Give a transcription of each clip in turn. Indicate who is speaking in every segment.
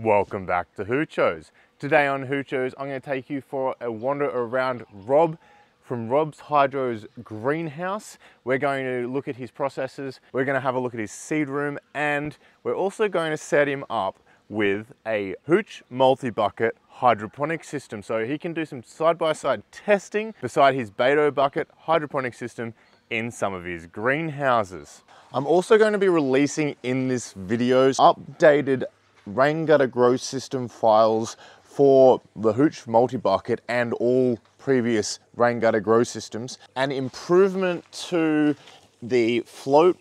Speaker 1: Welcome back to Hoochos. Today on Hoochos, I'm going to take you for a wander around Rob from Rob's Hydro's greenhouse. We're going to look at his processes, we're going to have a look at his seed room, and we're also going to set him up with a Hooch multi-bucket hydroponic system so he can do some side-by-side testing beside his Beto bucket hydroponic system in some of his greenhouses. I'm also going to be releasing in this video updated rain gutter grow system files for the Hooch multi-bucket and all previous rain gutter grow systems. An improvement to the float,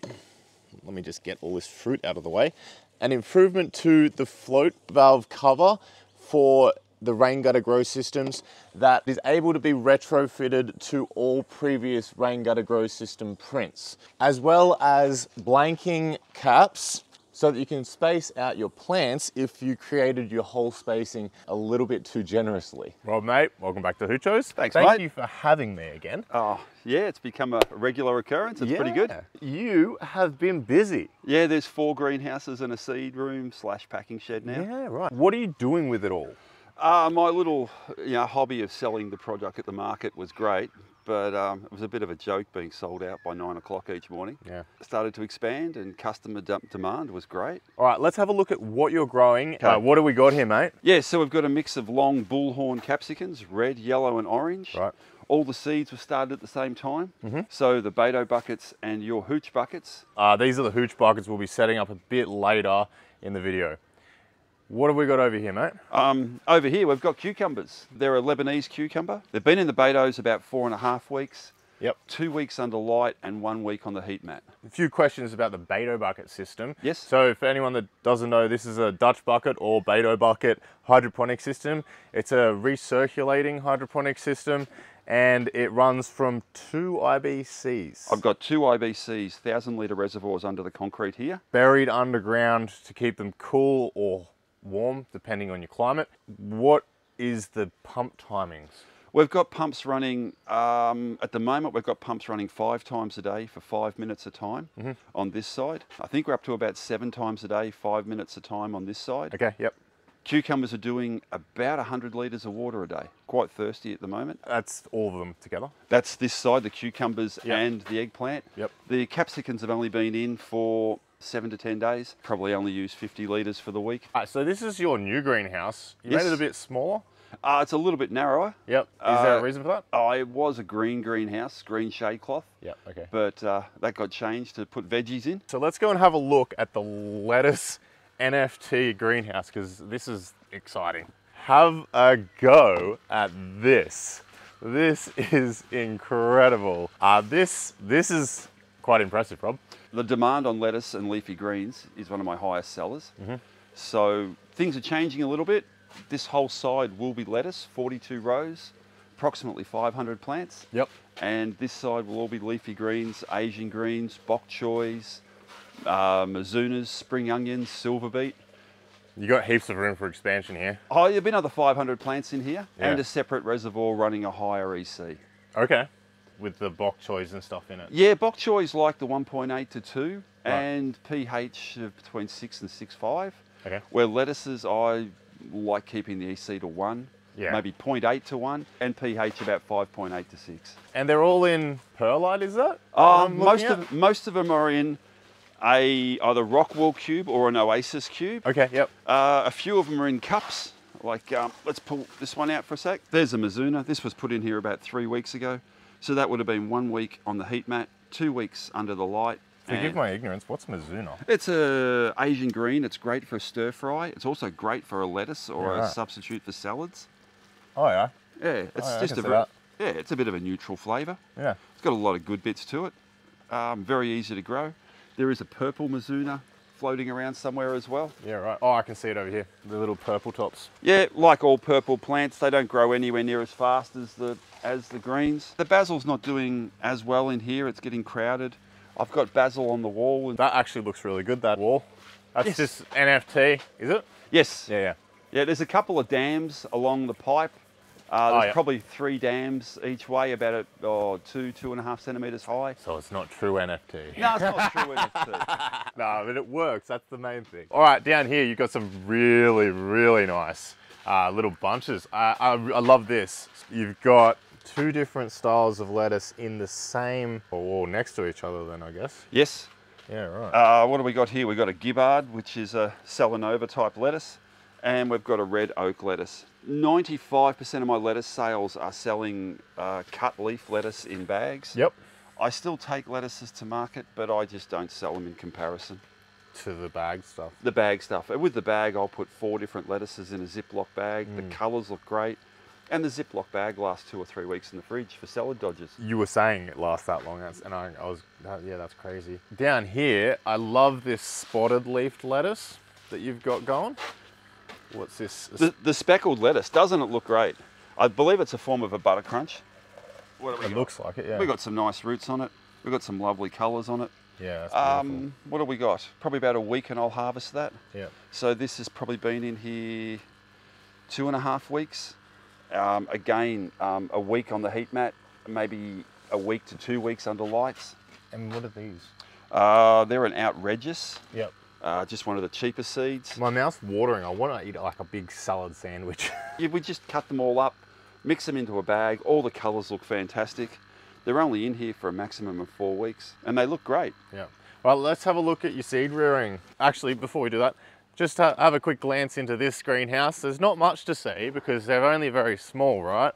Speaker 1: let me just get all this fruit out of the way. An improvement to the float valve cover for the rain gutter grow systems that is able to be retrofitted to all previous rain gutter grow system prints, as well as blanking caps so that you can space out your plants if you created your whole spacing a little bit too generously. Rob, mate, welcome back to Hoochos.
Speaker 2: Thanks,
Speaker 1: Thank
Speaker 2: mate.
Speaker 1: you for having me again.
Speaker 2: Oh, yeah, it's become a regular occurrence. It's pretty good.
Speaker 1: You have been busy.
Speaker 2: Yeah, there's 4 greenhouses and a seed room / packing shed now.
Speaker 1: Yeah, right. What are you doing with it all?
Speaker 2: My little hobby of selling the product at the market was great, but it was a bit of a joke being sold out by 9 o'clock each morning. Yeah. Started to expand and customer demand was great.
Speaker 1: All right, let's have a look at what you're growing. Okay. What do we got here, mate?
Speaker 2: Yeah, so we've got a mix of long bullhorn capsicums, red, yellow and orange.
Speaker 1: Right.
Speaker 2: All the seeds were started at the same time. So the Beto buckets and your Hooch buckets.
Speaker 1: These are the Hooch buckets we'll be setting up a bit later in the video. What have we got over here, mate?
Speaker 2: Over here we've got cucumbers. They're a Lebanese cucumber. They've been in the Betos about 4.5 weeks. Yep. 2 weeks under light and 1 week on the heat mat.
Speaker 1: A few questions about the Beto bucket system.
Speaker 2: Yes.
Speaker 1: So for anyone that doesn't know, this is a Dutch bucket or Beto bucket hydroponic system. It's a recirculating hydroponic system and it runs from 2 IBCs.
Speaker 2: I've got 2 IBCs, 1,000 litre reservoirs under the concrete here.
Speaker 1: Buried underground to keep them cool or warm, depending on your climate. What is the pump timings?
Speaker 2: We've got pumps running, at the moment we've got pumps running 5 times a day for 5 minutes a time on this side. I think we're up to about 7 times a day, 5 minutes a time on this side.
Speaker 1: Okay, yep.
Speaker 2: Cucumbers are doing about 100 litres of water a day. Quite thirsty at the moment.
Speaker 1: That's all of them together?
Speaker 2: That's this side, the cucumbers and the eggplant. Yep. The capsicums have only been in for 7 to 10 days. Probably only use 50 litres for the week.
Speaker 1: So this is your new greenhouse. You made it a bit smaller?
Speaker 2: It's a little bit narrower.
Speaker 1: Yep. Is there a reason for that?
Speaker 2: It was a green greenhouse, green shade cloth. Yep, okay. But that got changed to put veggies in.
Speaker 1: So let's go and have a look at the lettuce NFT greenhouse because this is exciting. Have a go at this. This is incredible. This is quite impressive, Rob.
Speaker 2: The demand on lettuce and leafy greens is one of my highest sellers. So things are changing a little bit. This whole side will be lettuce, 42 rows, approximately 500 plants. Yep. And this side will all be leafy greens, Asian greens, bok choys, mizunas, spring onions, silver beet.
Speaker 1: You got heaps of room for expansion here.
Speaker 2: Oh, there've been another 500 plants in here and a separate reservoir running a higher EC. Okay.
Speaker 1: With the bok choys and stuff in it.
Speaker 2: Yeah, bok choys like the 1.8 to 2 and pH of between 6 and 6.5. Okay. Where lettuces, I like keeping the EC to 1, maybe 0.8 to 1, and pH about 5.8 to 6.
Speaker 1: And they're all in perlite, is that?
Speaker 2: Most of them are in either Rockwall cube or an Oasis cube. Okay, yep. A few of them are in cups. Like, let's pull this one out for a sec. There's a Mizuna. This was put in here about 3 weeks ago. So that would have been 1 week on the heat mat, 2 weeks under the light.
Speaker 1: Forgive my ignorance, what's Mizuna?
Speaker 2: It's a Asian green. It's great for a stir fry. It's also great for a lettuce or a substitute for salads.
Speaker 1: Oh yeah?
Speaker 2: Yeah, it's just it's a bit of a neutral flavour. Yeah. It's got a lot of good bits to it. Very easy to grow. There is a purple Mizuna floating around somewhere as well.
Speaker 1: Yeah, right. Oh, I can see it over here, the little purple tops.
Speaker 2: Yeah, like all purple plants, they don't grow anywhere near as fast as the greens. The basil's not doing as well in here. It's getting crowded. I've got basil on the wall. And
Speaker 1: that actually looks really good, that wall. That's just NFT, is it?
Speaker 2: Yes. Yeah, yeah. Yeah, there's a couple of dams along the pipe There's probably 3 dams each way, about 2.5 centimeters high.
Speaker 1: So it's not true NFT.
Speaker 2: No, it's not true NFT.
Speaker 1: No, but it works. That's the main thing. All right, down here you've got some really, really nice little bunches. I love this. You've got 2 different styles of lettuce in the same, or next to each other then, I guess.
Speaker 2: Yes.
Speaker 1: Yeah, right.
Speaker 2: What do we got here? We've got a Gibbard, which is a Selenova type lettuce, and we've got a red oak lettuce. 95% of my lettuce sales are selling cut leaf lettuce in bags.
Speaker 1: Yep.
Speaker 2: I still take lettuces to market, but I just don't sell them in comparison.
Speaker 1: To the bag stuff.
Speaker 2: The bag stuff. With the bag, I'll put 4 different lettuces in a Ziploc bag. The colours look great. And the Ziploc bag lasts 2 or 3 weeks in the fridge for salad dodgers. You
Speaker 1: were saying it lasts that long, yeah, that's crazy. Down here, I love this spotted leafed lettuce that you've got going. What's this?
Speaker 2: The speckled lettuce, doesn't it look great? I believe it's a form of a butter crunch.
Speaker 1: What do we got? Looks like it, yeah.
Speaker 2: We've got some nice roots on it. We've got some lovely colours on it.
Speaker 1: Yeah, that's beautiful.
Speaker 2: What have we got? Probably about a week and I'll harvest that.
Speaker 1: Yeah.
Speaker 2: So this has probably been in here 2.5 weeks. Again, a week on the heat mat, maybe a week to 2 weeks under lights.
Speaker 1: And what are these?
Speaker 2: They're an outrageous.
Speaker 1: Yep.
Speaker 2: Just one of the cheaper seeds.
Speaker 1: My mouth's watering. I want to eat like a big salad sandwich.
Speaker 2: Yeah, we just cut them all up, mix them into a bag. All the colours look fantastic. They're only in here for a maximum of 4 weeks, and they look great.
Speaker 1: Yeah. Well, let's have a look at your seed rearing. Actually, before we do that, just have a quick glance into this greenhouse. There's not much to see because they're only very small, right?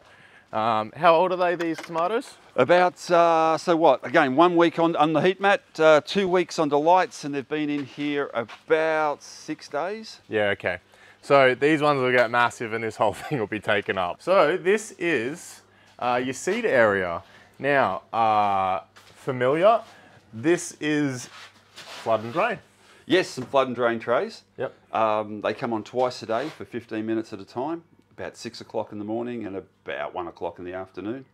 Speaker 1: How old are they, these tomatoes?
Speaker 2: About, so what? Again, 1 week on the heat mat, 2 weeks under lights, and they've been in here about 6 days.
Speaker 1: Yeah, okay. So these ones will get massive and this whole thing will be taken up. So this is your seed area. Now, familiar, this is flood and drain.
Speaker 2: Yes, some flood and drain trays.
Speaker 1: Yep.
Speaker 2: They come on twice a day for 15 minutes at a time, about 6 o'clock in the morning and about 1 o'clock in the afternoon.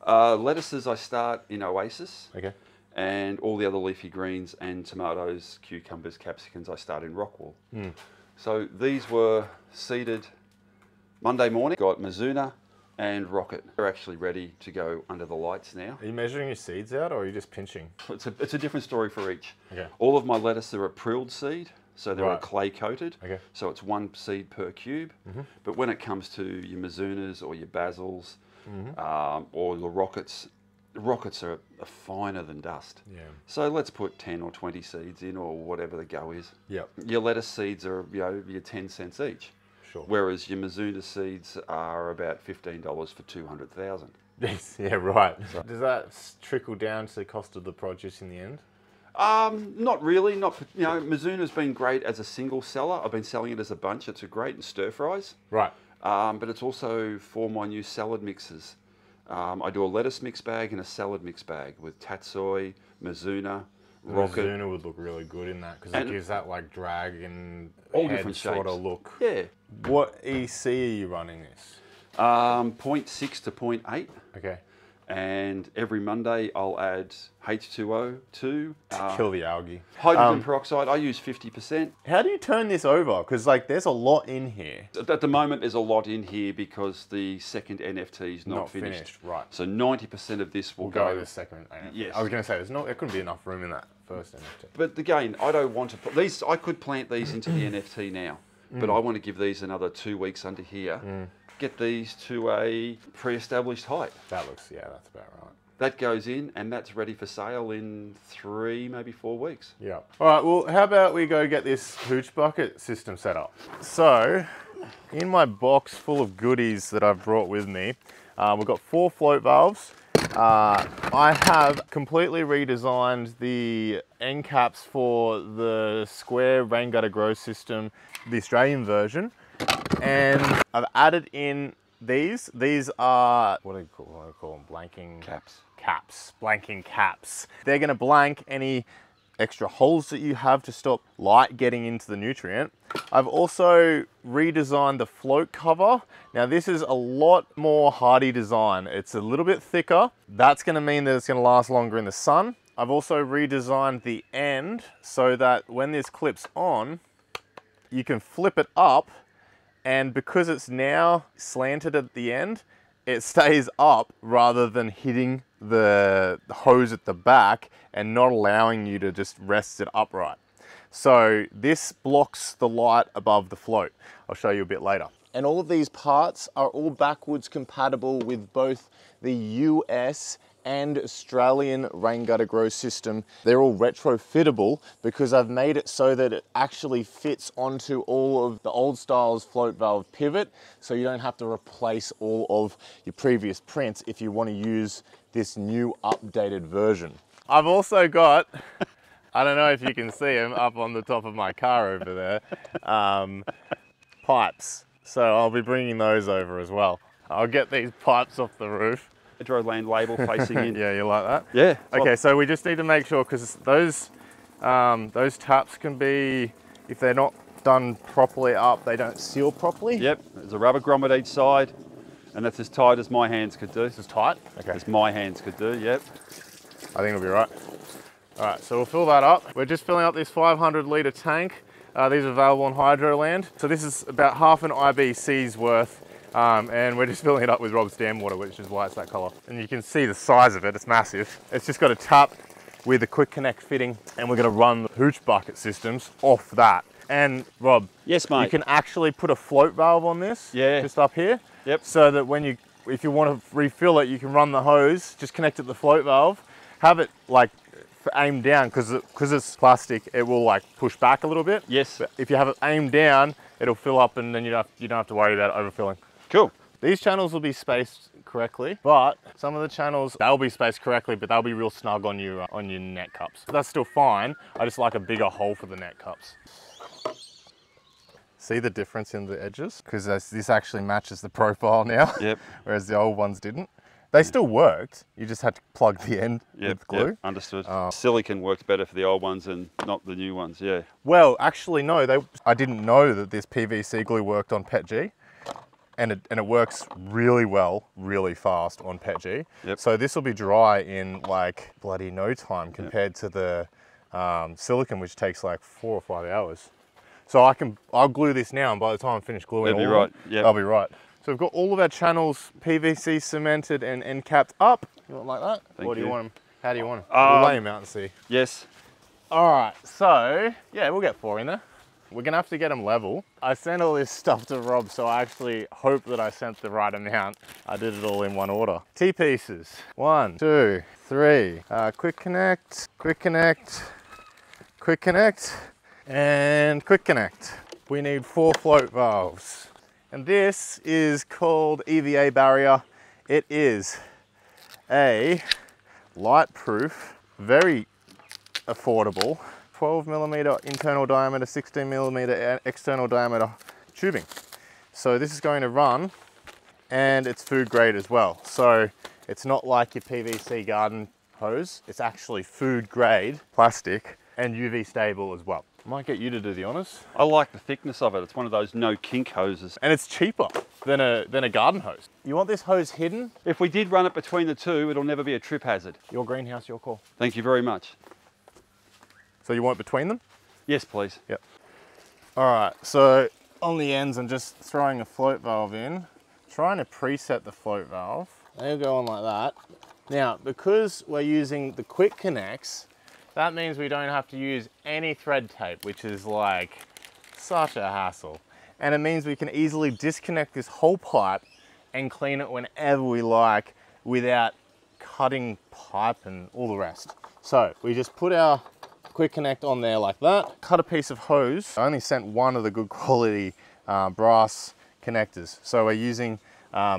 Speaker 2: Lettuces I start in Oasis.
Speaker 1: Okay.
Speaker 2: And all the other leafy greens and tomatoes, cucumbers, capsicums I start in Rockwool. So these were seeded Monday morning. Got Mizuna and Rocket. They're actually ready to go under the lights now.
Speaker 1: Are you measuring your seeds out or are you just pinching?
Speaker 2: It's a different story for each.
Speaker 1: Okay.
Speaker 2: All of my lettuce are a prilled seed, so they're clay coated.
Speaker 1: Okay.
Speaker 2: So it's 1 seed per cube. But when it comes to your Mizunas or your Basils or the Rockets are finer than dust.
Speaker 1: Yeah.
Speaker 2: So let's put 10 or 20 seeds in or whatever the go is.
Speaker 1: Yep.
Speaker 2: Your lettuce seeds are your 10 cents each.
Speaker 1: Sure.
Speaker 2: Whereas your Mizuna seeds are about $15 for 200,000.
Speaker 1: Yes, yeah, right. Does that trickle down to the cost of the produce in the end?
Speaker 2: Not really. Mizuna's been great as a single seller. I've been selling it as a bunch. It's great in stir fries.
Speaker 1: Right.
Speaker 2: But it's also for my new salad mixes. I do a lettuce mix bag and a salad mix bag with tatsoi, Mizuna, Rocket.
Speaker 1: Mizuna would look really good in that because it gives that like dragon
Speaker 2: all
Speaker 1: head
Speaker 2: different
Speaker 1: sort
Speaker 2: shapes.
Speaker 1: of look.
Speaker 2: Yeah.
Speaker 1: What EC are you running this?
Speaker 2: 0.6 to 0.8.
Speaker 1: Okay.
Speaker 2: And every Monday I'll add H2O to
Speaker 1: kill the algae.
Speaker 2: Hydrogen peroxide. I use 50%.
Speaker 1: How do you turn this over? Because like there's a lot in here.
Speaker 2: At the moment there's a lot in here because the second NFT is not finished.
Speaker 1: Right.
Speaker 2: So 90% of this will
Speaker 1: go to the second NFT.
Speaker 2: Yes.
Speaker 1: I was going to say there couldn't be enough room in that first NFT.
Speaker 2: But again, I don't want to put these. I could plant these into the NFT now, but I want to give these another 2 weeks under here. Get these to a pre-established height.
Speaker 1: That looks, yeah, that's about right.
Speaker 2: That goes in and that's ready for sale in 3, maybe 4 weeks.
Speaker 1: Yeah. All right, well, how about we go get this hooch bucket system set up? So, in my box full of goodies that I've brought with me, we've got 4 float valves. I have completely redesigned the end caps for the square rain gutter grow system, the Australian version. And I've added in these. These are, what do you call them? Blanking
Speaker 2: caps.
Speaker 1: Caps, blanking caps. They're gonna blank any extra holes that you have to stop light getting into the nutrient. I've also redesigned the float cover. Now this is a lot more hardy design. It's a little bit thicker. That's gonna mean that it's gonna last longer in the sun. I've also redesigned the end so that when this clips on, you can flip it up And because it's now slanted at the end, it stays up rather than hitting the hose at the back and not allowing you to just rest it upright. So this blocks the light above the float. I'll show you a bit later. And all of these parts are all backwards compatible with both the US and Australian rain gutter grow system. They're all retrofittable because I've made it so that it actually fits onto all of the old style's float valve pivot, so you don't have to replace all of your previous prints if you want to use this new updated version. I've also got, I don't know if you can see them up on the top of my car over there, pipes. So I'll be bringing those over as well. I'll get these pipes off the roof.
Speaker 2: Hydroland label facing in.
Speaker 1: Yeah, you like that?
Speaker 2: Yeah.
Speaker 1: Okay, so we just need to make sure, because those taps can be, if they're not done properly up, they don't seal properly.
Speaker 2: Yep, there's a rubber grommet each side, and that's as tight as my hands could do.
Speaker 1: This is tight? Okay.
Speaker 2: As my hands could do, yep.
Speaker 1: I think it'll be right. All right, so we'll fill that up. We're just filling up this 500 litre tank. These are available on Hydroland. So this is about half an IBC's worth. And we're just filling it up with Rob's dam water, which is why it's that colour. And you can see the size of it, it's massive. It's just got a tap with a quick connect fitting, and we're gonna run the hooch bucket systems off that. And Rob,
Speaker 2: yes, mate.
Speaker 1: You can actually put a float valve on this, just up here.
Speaker 2: Yep.
Speaker 1: So that when if you want to refill it, you can run the hose, just connect it to the float valve, have it like aimed down, because it's plastic, it will like push back a little bit.
Speaker 2: Yes.
Speaker 1: But if you have it aimed down, it'll fill up, and then you don't have to worry about overfilling.
Speaker 2: Cool.
Speaker 1: These channels will be spaced correctly, but some of the channels, they'll be spaced correctly, but they'll be real snug on your net cups. That's still fine. I just like a bigger hole for the net cups. See the difference in the edges? Because this actually matches the profile now,
Speaker 2: yep.
Speaker 1: Whereas the old ones didn't. They still worked, you just had to plug the end with glue.
Speaker 2: Yep, understood. Silicon works better for the old ones and not the new ones, yeah.
Speaker 1: Well, actually no, I didn't know that this PVC glue worked on PETG. And it works really well, really fast on PETG.
Speaker 2: Yep.
Speaker 1: So this will be dry in like bloody no time compared to the silicone, which takes like 4 or 5 hours. So I'll glue this now, and by the time I finish gluing,
Speaker 2: that'll be right. Yep.
Speaker 1: I'll be right. So we've got all of our channels PVC cemented and end capped up. You want like that? Or do you want them? How do you want them? We'll lay them out and see.
Speaker 2: Yes.
Speaker 1: All right. So yeah, we'll get 4 in there. We're gonna have to get them level. I sent all this stuff to Rob, so I actually hope that I sent the right amount. I did it all in one order. T-pieces, 1, 2, 3. Quick connect, quick connect, quick connect, and quick connect. We need 4 float valves. And this is called EVA barrier. It is a light-proof, very affordable, 12mm internal diameter, 16mm external diameter tubing. So this is going to run, and it's food grade as well. So it's not like your PVC garden hose, it's actually food grade plastic and UV stable as well. I might get you to do the honours.
Speaker 2: I like the thickness of it. It's one of those no kink hoses.
Speaker 1: And it's cheaper than a garden hose. You want this hose hidden?
Speaker 2: If we did run it between the two, it'll never be a trip hazard.
Speaker 1: Your greenhouse, your call.
Speaker 2: Thank you very much.
Speaker 1: So you want it between them?
Speaker 2: Yes, please.
Speaker 1: Yep. All right, so on the ends, I'm just throwing a float valve in, trying to preset the float valve. They'll go on like that. Now, because we're using the quick connects, that means we don't have to use any thread tape, which is like such a hassle. And it means we can easily disconnect this whole pipe and clean it whenever we like without cutting pipe and all the rest. So we just put our quick connect on there like that, cut a piece of hose. I only sent one of the good quality brass connectors. So we're using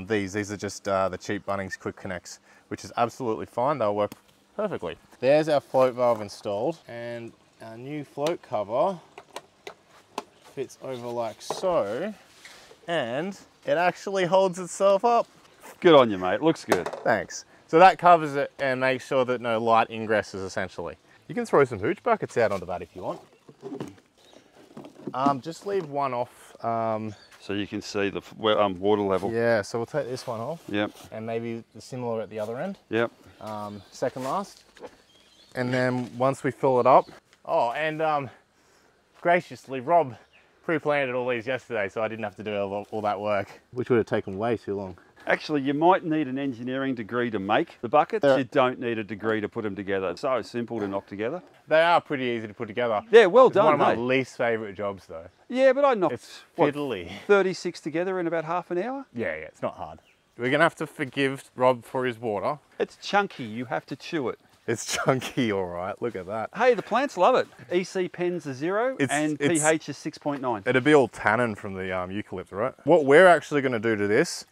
Speaker 1: these are just the cheap Bunnings quick connects, which is absolutely fine. They'll work perfectly. There's our float valve installed, and our new float cover fits over like so, and it actually holds itself up.
Speaker 2: Good on you, mate. Looks good.
Speaker 1: Thanks. So that covers it and makes sure that no light ingresses essentially. You can throw some hooch buckets out onto that if you want. Just leave one off.
Speaker 2: So you can see the water level.
Speaker 1: Yeah, so we'll take this one off.
Speaker 2: Yep.
Speaker 1: And maybe similar at the other end.
Speaker 2: Yep.
Speaker 1: Second last. And then once we fill it up. Oh, and graciously, Rob pre-planted all these yesterday, so I didn't have to do all that work, which would have taken way too long.
Speaker 2: Actually, you might need an engineering degree to make the buckets. You don't need a degree to put them together. It's so simple to knock together.
Speaker 1: They are pretty easy to put together.
Speaker 2: Yeah, well done,
Speaker 1: One of my
Speaker 2: mate.
Speaker 1: least favourite jobs, though.
Speaker 2: Yeah, but I knocked,
Speaker 1: It's fiddly.
Speaker 2: 36 together in about half an hour?
Speaker 1: Yeah, it's not hard. We're going to have to forgive Rob for his water.
Speaker 2: It's chunky, you have to chew it.
Speaker 1: It's chunky, all right. Look at that.
Speaker 2: Hey, the plants love it. EC pens are 0 and pH is 6.9.
Speaker 1: It'd be all tannin from the eucalypt, right? What we're actually going to do to this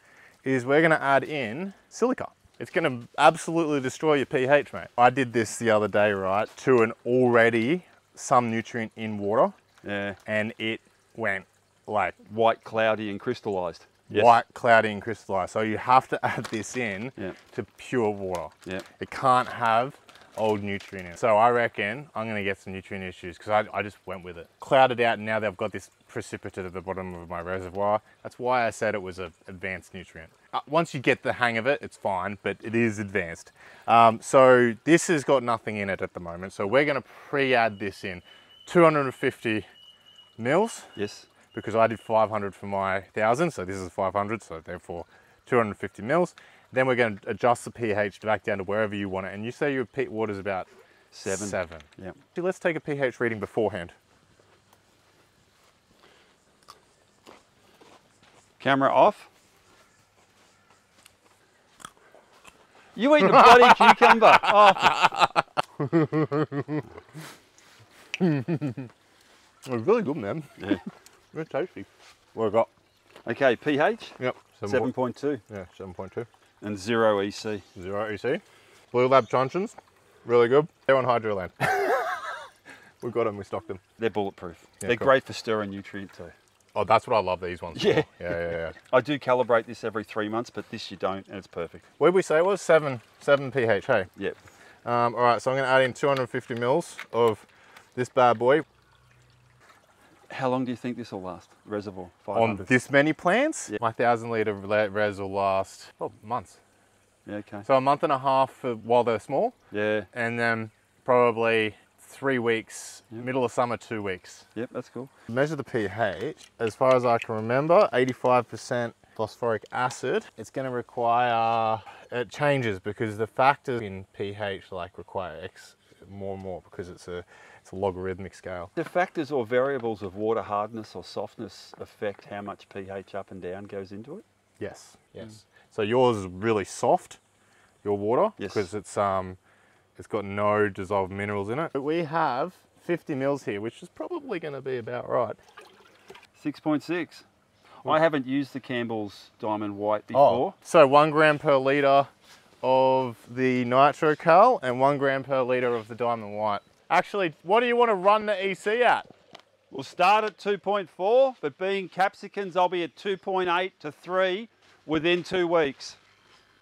Speaker 1: is we're going to add in silica. It's going to absolutely destroy your pH, mate. I did this the other day, right, to an already some nutrient in water.
Speaker 2: Yeah.
Speaker 1: And it went like
Speaker 2: white, cloudy and crystallized. Yes.
Speaker 1: White, cloudy and crystallized. So you have to add this in to pure water.
Speaker 2: Yeah.
Speaker 1: It can't have old nutrient in it. So I reckon I'm going to get some nutrient issues because I just went with it. Clouded out, and now they've got this precipitate at the bottom of my reservoir. That's why I said it was an advanced nutrient. Once you get the hang of it, it's fine, but it is advanced. So this has got nothing in it at the moment. So we're going to pre-add this in. 250 mils.
Speaker 2: Yes.
Speaker 1: Because I did 500 for my 1,000, so this is 500, so therefore 250 mils. Then we're going to adjust the pH back down to wherever you want it. And you say your peat water is about 7.
Speaker 2: Yeah.
Speaker 1: Let's take a pH reading beforehand.
Speaker 2: Camera off. You eating a bloody cucumber.
Speaker 1: It's really good, man.
Speaker 2: Yeah.
Speaker 1: Very tasty. What have I got?
Speaker 2: Okay, pH?
Speaker 1: Yep.
Speaker 2: 7.2.
Speaker 1: Yeah, 7.2.
Speaker 2: And 0 EC.
Speaker 1: 0 EC. Blue Lab truncheons, really good. They're on Hydroland. We've got them, we stocked them.
Speaker 2: They're bulletproof.
Speaker 1: Yeah,
Speaker 2: They're
Speaker 1: cool.
Speaker 2: great for stirring nutrient too.
Speaker 1: Oh, that's what I love these ones
Speaker 2: Yeah.
Speaker 1: for. Yeah.
Speaker 2: I do calibrate this every 3 months, but this you don't, and it's perfect.
Speaker 1: What did we say it was? 7 pH, hey?
Speaker 2: Yep.
Speaker 1: All right, so I'm going to add in 250 mils of this bad boy.
Speaker 2: How long do you think this will last? Reservoir? 500?
Speaker 1: On this many plants?
Speaker 2: Yeah.
Speaker 1: My 1,000 litre res will last, well, months.
Speaker 2: Yeah, okay.
Speaker 1: So a month and a half while they're small.
Speaker 2: Yeah.
Speaker 1: And then probably 3 weeks, middle of summer, 2 weeks.
Speaker 2: Yep, that's cool.
Speaker 1: Measure the pH. As far as I can remember, 85% phosphoric acid. It's going to require, it changes because the factors in pH like require more and more because it's a logarithmic scale.
Speaker 2: The factors or variables of water hardness or softness affect how much pH up and down goes into it?
Speaker 1: Yes. So yours is really soft, your water, because it's got no dissolved minerals in it. But we have 50 mils here, which is probably going to be about right.
Speaker 2: 6.6. I haven't used the Campbell's Diamond White before.
Speaker 1: Oh, so 1 gram per litre of the Nitro Cal and 1 gram per litre of the Diamond White. Actually, what do you want to run the EC at?
Speaker 2: We'll start at 2.4, but being capsicums, I'll be at 2.8 to 3 within 2 weeks.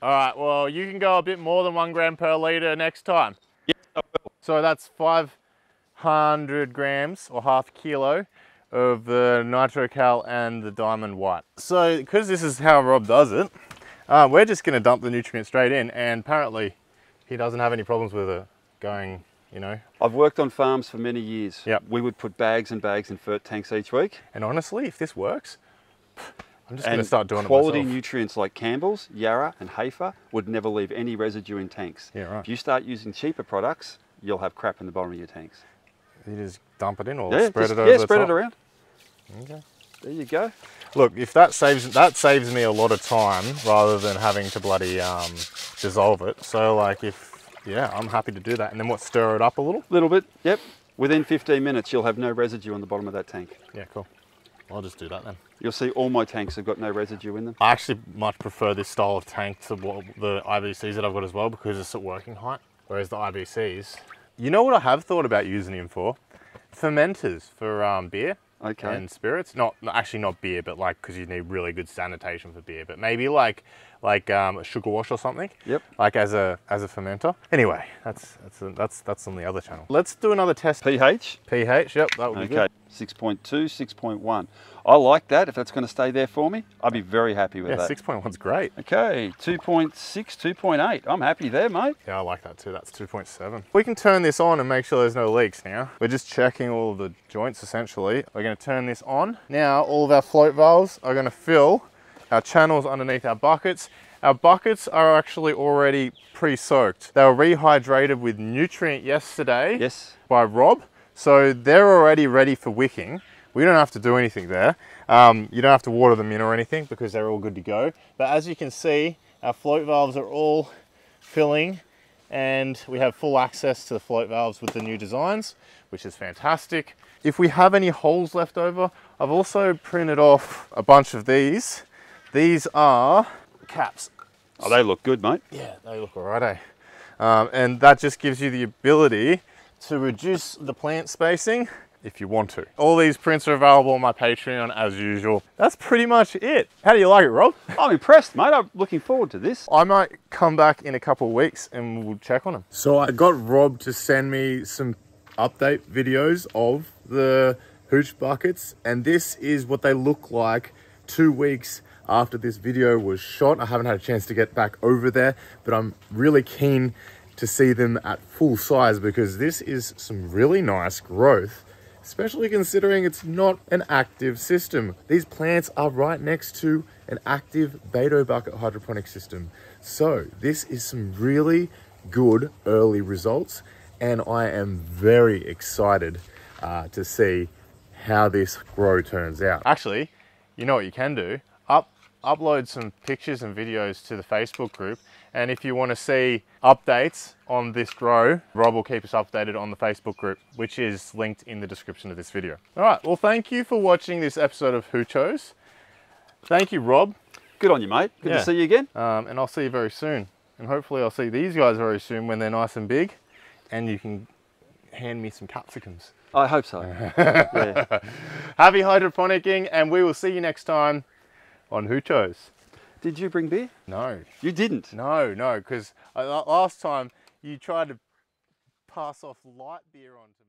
Speaker 1: All right, well, you can go a bit more than 1 gram per litre next time.
Speaker 2: Yes, I will.
Speaker 1: So that's 500 grams or half kilo of the Nitro Cal and the Diamond White. So because this is how Rob does it, we're just going to dump the nutrient straight in, and apparently he doesn't have any problems with it going, you know.
Speaker 2: I've worked on farms for many years.
Speaker 1: Yep.
Speaker 2: We would put bags and bags in fert tanks each week.
Speaker 1: And honestly, if this works, I'm just going to start doing it
Speaker 2: quality
Speaker 1: myself.
Speaker 2: nutrients like Campbell's, Yarra and Hafer would never leave any residue in tanks.
Speaker 1: Yeah, right.
Speaker 2: If you start using cheaper products, you'll have crap in the bottom of your tanks.
Speaker 1: You just dump it in or
Speaker 2: Yeah,
Speaker 1: spread it over the top?
Speaker 2: spread it around.
Speaker 1: Okay.
Speaker 2: There you go.
Speaker 1: Look, if that saves me a lot of time rather than having to bloody dissolve it. So like I'm happy to do that. And then what, stir it up a little?
Speaker 2: Little bit, yep. Within 15 minutes, you'll have no residue on the bottom of that tank.
Speaker 1: Yeah, cool. I'll just do that then.
Speaker 2: You'll see all my tanks have got no residue in them.
Speaker 1: I actually much prefer this style of tank to what the IBCs that I've got as well, because it's at working height. Whereas the IBCs, you know what I have thought about using them for? Fermenters for beer.
Speaker 2: Okay.
Speaker 1: And spirits. Not beer, but like, because you need really good sanitation for beer. But maybe like a sugar wash or something.
Speaker 2: Yep.
Speaker 1: Like as a fermenter. Anyway, that's on the other channel. Let's do another test.
Speaker 2: pH?
Speaker 1: pH. Yep, that would be
Speaker 2: Okay.
Speaker 1: good.
Speaker 2: 6.2, 6.1. I like that. If that's going to stay there for me, I'd be very happy with
Speaker 1: Yeah,
Speaker 2: that.
Speaker 1: 6.1's great.
Speaker 2: Okay, 2.6, 2.8. I'm happy there, mate.
Speaker 1: Yeah, I like that too. That's 2.7. We can turn this on and make sure there's no leaks now. We're just checking all of the joints essentially. We're going to turn this on. Now all of our float valves are going to fill our channels underneath our buckets. Our buckets are actually already pre-soaked. They were rehydrated with nutrient yesterday by Rob. So they're already ready for wicking. We don't have to do anything there. You don't have to water them in or anything because they're all good to go. But as you can see, our float valves are all filling and we have full access to the float valves with the new designs, which is fantastic. If we have any holes left over, I've also printed off a bunch of these. These are caps.
Speaker 2: Oh, they look good, mate.
Speaker 1: Yeah, they look all right, eh? And that just gives you the ability to reduce the plant spacing if you want to. All these prints are available on my Patreon as usual. That's pretty much it. How do you like it, Rob?
Speaker 2: I'm impressed, mate. I'm looking forward to this.
Speaker 1: I might come back in a couple of weeks and we'll check on them. So I got Rob to send me some update videos of the hooch buckets, and this is what they look like 2 weeks after this video was shot. I haven't had a chance to get back over there, but I'm really keen to see them at full size because this is some really nice growth, especially considering it's not an active system. These plants are right next to an active Beto bucket hydroponic system. So this is some really good early results, and I am very excited to see how this grow turns out. Actually, you know what you can do? Upload some pictures and videos to the Facebook group, and if you want to see updates on this grow, Rob will keep us updated on the Facebook group, which is linked in the description of this video. All right, well, thank you for watching this episode of Hoochos. Thank you, Rob.
Speaker 2: Good on you, mate. Good to see you again.
Speaker 1: And I'll see you very soon. And hopefully I'll see these guys very soon when they're nice and big, and you can hand me some capsicums.
Speaker 2: I hope so. Yeah.
Speaker 1: Happy hydroponicking, and we will see you next time on Hoochos.
Speaker 2: Did you bring beer?
Speaker 1: No.
Speaker 2: You didn't?
Speaker 1: No, because last time you tried to pass off light beer on to me.